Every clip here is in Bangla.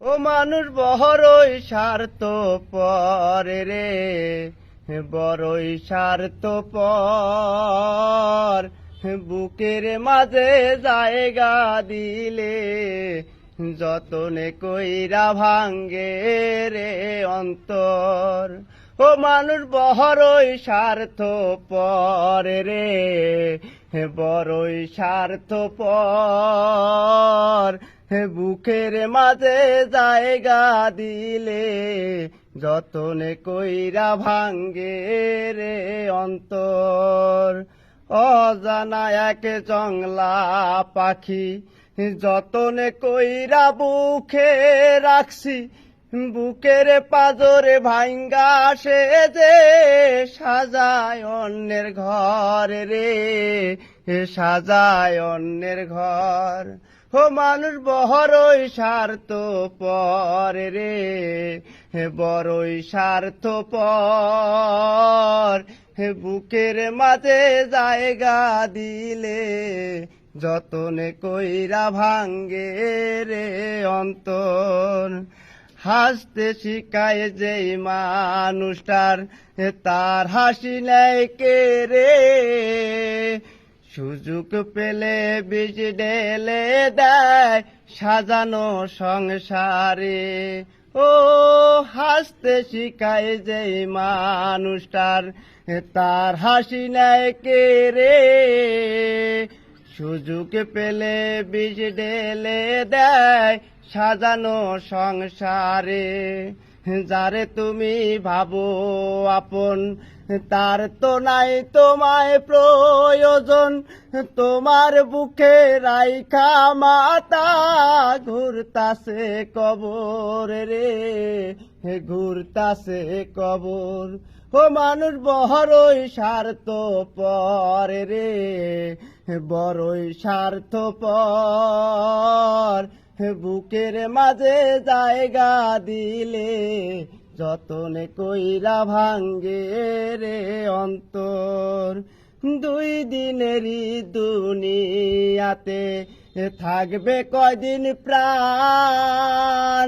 ও মানুষ বড়ই স্বার্থপর রে, বড়ই স্বার্থপর। বুকের মাঝে জায়গা দিলে যতনে কইরা ভাঙ্গে রে অন্তর। ও মানুষ বড়ই স্বার্থপর রে, বড়ই স্বার্থপর। বুকের মাঝে জায়গা দিলে যতনে কইরা ভাঙ্গে রে অন্তর। অজানা এক জংলা পাখি যতনে কইরা বুকে রাখছি, বুকের পাজরে ভাঙ্গা সে যে সাজায় অন্যের ঘর রে, সাজায় অন্যের ঘর। ও মানুষ বড়ই স্বার্থপর রে, বড়ই স্বার্থপর। বুকের মাঝে জায়গা দিলে যতনে কইরা ভাঙ্গে রে অন্তর। হাসতে শিখায় যেই মানুষটার তার হাসি নেই কে রে, সুযোগ পেলে বিষ ঢেলে দেয় সাজানো সংসারে। ও হাসতে শিখায় যেই মানুষটার তার হাসি নেই কে রে, সুযোগ পেলে বিষ ঢেলে দেয় সাজানো সংসারে। যারে তুমি ভাবো আপন তার তো নাই তোমায় প্রয়োজন, তোমার বুকে রাইখা মাতা ঘুরতাছে কবর রে, ঘুরতাছে কবর। ও মানুষ বড়ই স্বার্থপর রে, বড়ই স্বার্থপর। বুকের মাঝে জায়গা দিলে যতনে কইরা ভাঙ্গে রে অন্তর। দুই দিনেরই দুনিয়াতে থাকবে কয়দিন প্রাণ,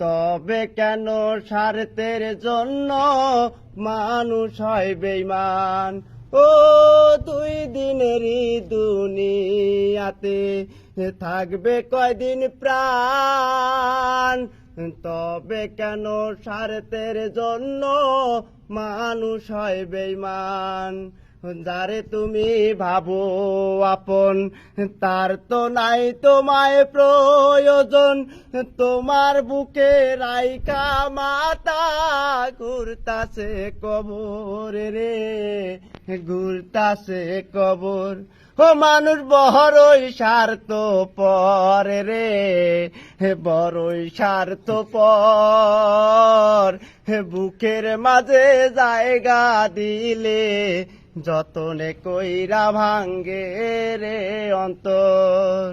তবে কেন স্বার্থের জন্য মানুষ হয় বেঈমান। ও দুই দিনেরই দুনিয়াতে থাকবে কয়দিন প্রাণ, তবে কেন স্বার্থের জন্য মানুষ হয় বেঈমান। যারে তুমি ভাবো আপন তার তো নাই তোমায় প্রয়োজন, তোমার বুকে রাইখা মাতা ঘুরতাছে কবর রে, ঘুরতাছে কবর। ও মানুষ বড়ই স্বার্থপর রে, বড়ই স্বার্থপর। বুকের মাঝে জায়গা দিলে যতনে কইরা ভাঙ্গে রে অন্তর।